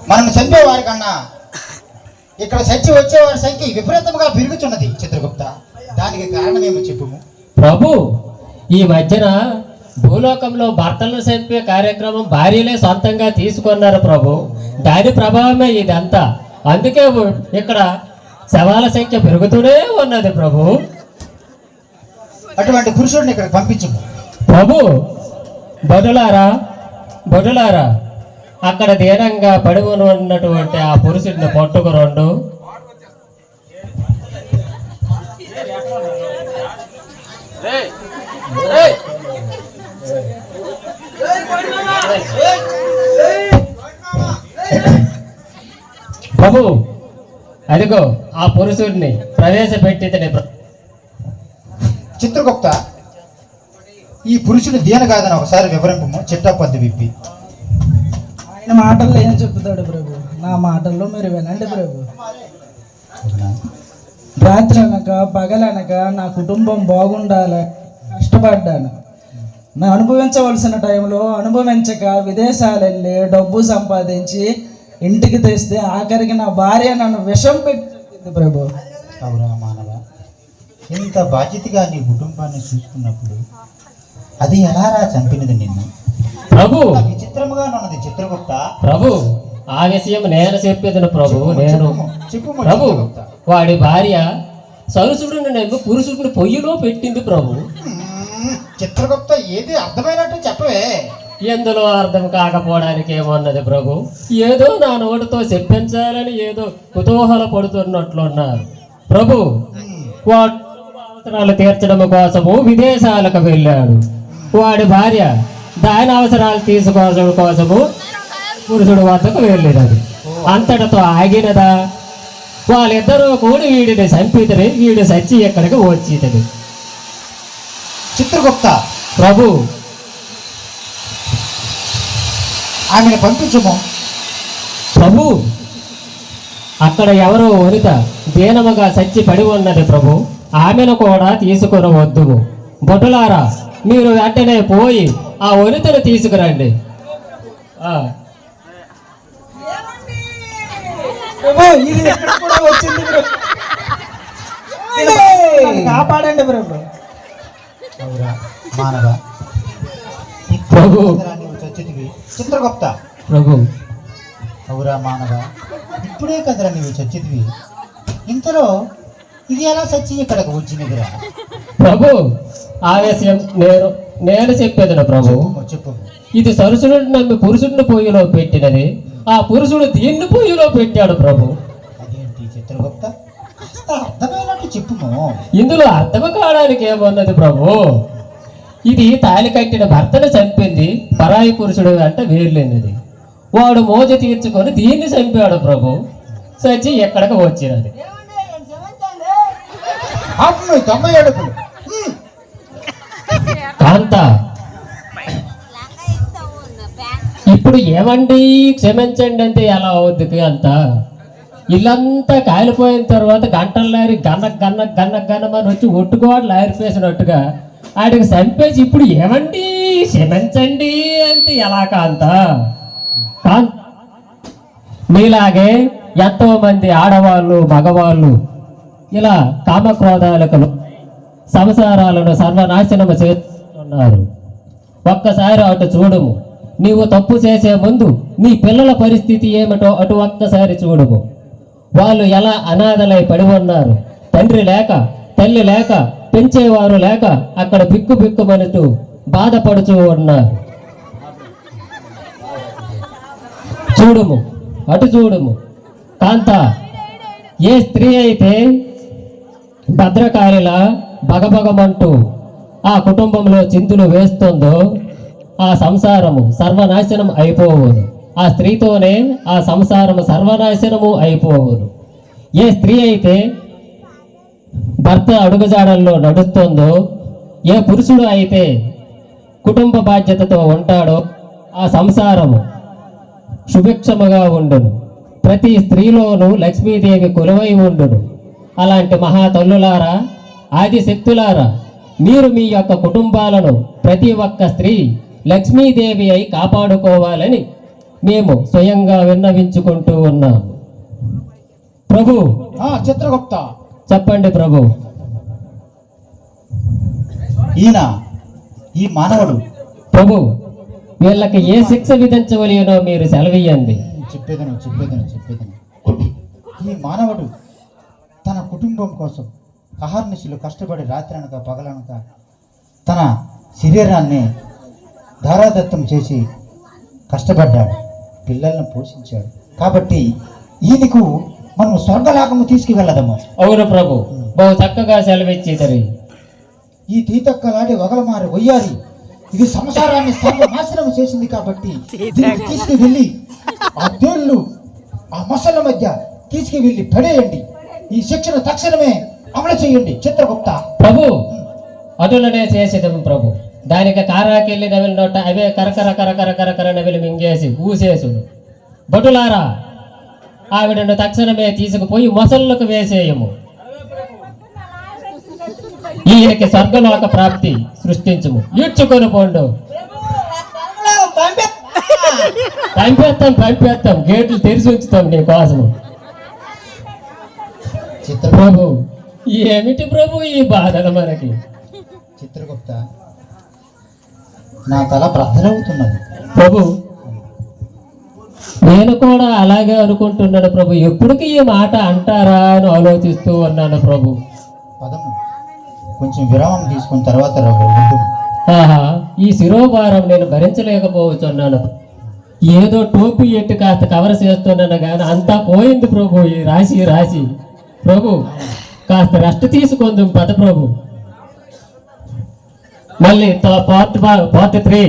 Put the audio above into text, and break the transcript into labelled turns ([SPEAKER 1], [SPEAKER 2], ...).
[SPEAKER 1] మనం చంపేవారి కన్నా ఇక్కడ చచ్చి వచ్చేవారి సంఖ్య విపరీతంగా పెరుగుతున్నది చిత్రగుప్త. దానికి కారణమేమో చెప్పుము.
[SPEAKER 2] ప్రభు, ఈ మధ్యన భూలోకంలో భర్తలను చంపే కార్యక్రమం భార్యలే సొంతంగా తీసుకున్నారు ప్రభు. దాని ప్రభావమే ఇదంతా. అందుకే ఇక్కడ శవాల సంఖ్య పెరుగుతూనే ఉన్నది ప్రభు.
[SPEAKER 1] అటువంటి పురుషుడిని ఇక్కడ పంపించము
[SPEAKER 2] ప్రభు. బడులారా అక్కడ దీనంగా పడి ఉన్నటువంటి ఆ పురుషుడిని పట్టుకురండు. ప్రభు, అదిగో ఆ పురుషుడిని ప్రవేశపెట్టి.
[SPEAKER 1] చిత్రగుప్త, ఈ పురుషుడు దీన కాదని ఒకసారి వివరింపము. చిట్టపద్దు విప్పి.
[SPEAKER 3] ఆయన మాటల్లో ఏం చెప్తాడు ప్రభు? నా మాటల్లో మీరు వినండి ప్రభు. రాత్రి అనక పగలనక నా కుటుంబం బాగుండాలి కష్టపడ్డాను. నా అనుభవించవలసిన టైంలో అనుభవించక విదేశాలు వెళ్ళి డబ్బు సంపాదించి ఇంటికి తెస్తే ఆఖరికి నా భార్య నన్ను విషం పెట్టి ప్రభు.
[SPEAKER 1] అవునా మానవ, ఇంత బాధ్యతగా నీ కుటుంబాన్ని చూసుకున్నప్పుడు అది ఎలారా చంపినది నిన్ను?
[SPEAKER 2] ప్రభు,
[SPEAKER 1] విచిత్రముగా ఉన్నది చిత్రగుప్త.
[SPEAKER 2] ప్రభు, ఆ విషయం నేను చెప్పేది ప్రభు. ప్రభు, వాడి భార్య సరుసుడిని నమ్మి పురుషుడిని పొయ్యిలో పెట్టింది ప్రభు.
[SPEAKER 1] చిత్రగుప్త, ఏది అర్థమైనట్టు చెప్పవే.
[SPEAKER 2] ఎందులో అర్థం కాకపోవడానికి ఏమన్నది ప్రభు? ఏదో నా నోటితో చెప్పించాలని ఏదో కుతూహల పడుతున్నట్లున్నారు ప్రభు. వాడు అవసరాలు తీర్చడం కోసము విదేశాలకు వెళ్ళాడు. వాడి భార్య దాని అవసరాలు తీసుకోవడం కోసము పురుషుడు వద్దకు వెళ్ళినది. అంతటితో ఆగినదా? వాళ్ళిద్దరూ కూడి వీడిని చంపితని వీడు చచ్చి ఎక్కడికి వచ్చితని.
[SPEAKER 1] చిత్రగుప్త
[SPEAKER 2] ప్రభు,
[SPEAKER 1] ఆమెను పంపించము.
[SPEAKER 2] ప్రభు, అక్కడ ఎవరో వనిత దీనముగా చచ్చి పడి ఉన్నది ప్రభు. ఆమెను కూడా తీసుకురవద్దు. భటులారా, మీరు వెంటనే పోయి ఆ వనితను తీసుకురండి.
[SPEAKER 3] ఇది ఎక్కడ కూడా వచ్చింది కాపాడండి ప్రభు.
[SPEAKER 1] మానవ
[SPEAKER 2] ప్రభు,
[SPEAKER 1] చిత్రగుప్త
[SPEAKER 2] ప్రభు,
[SPEAKER 1] అవురా మానవ, ఇప్పుడే కదరా నీవు చచ్చితివి. ఇంతలో ఇది ఎలా చచ్చి ఇక్కడికి వచ్చినదిరా?
[SPEAKER 2] ప్రభు, ఆవేశం నేను చెప్పేది ప్రభు.
[SPEAKER 1] చెప్పు.
[SPEAKER 2] ఇది సరుసుడిని నమ్మి పురుషుడిని పొయ్యిలో పెట్టినది. ఆ పురుషుడు దీన్ని పొయ్యిలో పెట్టాడు ప్రభు.
[SPEAKER 1] అదేంటి చిత్రగుప్త, అర్థమైనట్టు చెప్పుము.
[SPEAKER 2] ఇందులో అర్థం కావడానికి ఏమన్నది ప్రభు? ఇది తాళి కట్టిన భర్తను చంపింది, పరాయి పురుషుడు అంటే వేర్లేనిది. వాడు మోజు తీర్చుకొని దీన్ని చంపాడు ప్రభు. సచ్చి ఎక్కడికి వచ్చినది. కాంత, ఇప్పుడు ఏమండి క్షమించండి అంటే ఎలా అవుద్ది? అంత ఇల్లంతా కాలిపోయిన తర్వాత గంటలు లారి గన్నమని వచ్చి ఒట్టుకోవాలి లారిపేసినట్టుగా ఆడికి చంపేసి ఇప్పుడు ఏమండి క్షమించండి అంటే ఎలా? కాంత, మీలాగే ఎంతో మంది ఆడవాళ్ళు మగవాళ్ళు ఇలా కామక్రోధాలకు సంసారాలను సర్వనాశనము చేస్తున్నారు. ఒక్కసారి అటు చూడుము. నీవు తప్పు చేసే ముందు నీ పిల్లల పరిస్థితి ఏమిటో అటు ఒక్కసారి చూడుము. వాళ్ళు ఎలా అనాథలై పడి ఉన్నారు. తండ్రి లేక, తల్లి లేక, పెంచేవారు లేక అక్కడ బిక్కుమనుతూ బాధపడుతూ ఉన్నారు. చూడుము, అటు చూడుము. కాంత, ఏ స్త్రీ అయితే భద్రకాళిలా బగబగమంటూ ఆ కుటుంబంలో చింతులు వేస్తుందో ఆ సంసారము సర్వనాశనం అయిపోవును. ఆ స్త్రీతోనే ఆ సంసారము సర్వనాశనము అయిపోవును. ఏ స్త్రీ అయితే భర్త అడుగుజాడల్లో నడుస్తుందో, ఏ పురుషుడు అయితే కుటుంబ బాధ్యతతో ఉంటాడో ఆ సంసారము సుభిక్షముగా ఉండును. ప్రతి స్త్రీలోనూ లక్ష్మీదేవి కొలువై ఉండును. అలాంటి మహాతల్లులారా, ఆదిశక్తులారా, మీరు మీ యొక్క కుటుంబాలను ప్రతి ఒక్క స్త్రీ లక్ష్మీదేవి అయి కాపాడుకోవాలని మేము స్వయంగా విన్నవించుకుంటూ ఉన్నాము. ప్రభు
[SPEAKER 1] చిత్రగుప్త,
[SPEAKER 2] చెప్పండి ప్రభు.
[SPEAKER 1] ఈయన ఈ మానవుడు
[SPEAKER 2] ప్రభు, వీళ్ళకి ఏ శిక్ష విధించవలేనో మీరు సెలవియ్యండి.
[SPEAKER 1] చెప్పేదను. ఈ మానవుడు తన కుటుంబం కోసం అహర్నిశలు కష్టపడి రాత్రి అనక పగలనక తన శరీరాన్ని ధారాదత్తం చేసి కష్టపడ్డాడు, పిల్లలను పోషించాడు. కాబట్టి ఈయనకు మనం స్వర్గలాకము తీసుకువెళ్ళదము.
[SPEAKER 2] అవును ప్రభు, బహు చక్కగా సెలవిచ్చేదరి.
[SPEAKER 1] ఈ తీతక్కలాడి వగలమారి వయ్యారి ఇది సంసారాన్ని సర్వనాశనం చేసింది. కాబట్టి దీన్ని తీసుకువెళ్ళి ఆ తేళ్లు ఆ మొసళ్ళ మధ్య తీసుకువెళ్ళి పడేయండి. ఈ శిక్షను తక్షణమే అమలు చేయండి చిత్రగుప్త.
[SPEAKER 2] ప్రభు, అటులనే చేసేదము ప్రభు. దానికి కారాకెళ్ళి నవిలి నోట అవే కరకర కరకర కరకర నవిలి మింగేసి ఊసేసుడు. భటులారా, ఆవిడను తక్షణమే తీసుకుపోయి మొసళ్ళకు వేసేయము. ఈయనకి స్వర్గలోక ప్రాప్తి సృష్టించుము. ఈడ్చుకొని పోండు. పంపేస్తాం, గేట్లు తెరిచి ఉంచుతాం నీ కోసము. ప్రభు, ఏమిటి ప్రభు ఈ బాధలు మనకి?
[SPEAKER 1] చిత్రగుప్త, నా తల ప్రద్దలవుతున్నది
[SPEAKER 2] ప్రభు. నేను కూడా అలాగే అనుకుంటున్నాను ప్రభు. ఎప్పటికీ ఈ మాట అంటారా అని ఆలోచిస్తూ ఉన్నాను ప్రభు.
[SPEAKER 1] పదము కొంచెం విరామం తీసుకున్న తర్వాత
[SPEAKER 2] ఆహా, ఈ శిరోభారం నేను భరించలేకపోతున్నాను. ఏదో టోపీ ఎట్టు కాస్త కవర్ చేస్తున్నాను కానీ అంతా పోయింది ప్రభు. ఈ రాసి ప్రభు, కాస్త రెస్ట్ తీసుకుందాం పద ప్రభు. మళ్ళీ పార్ట్ 3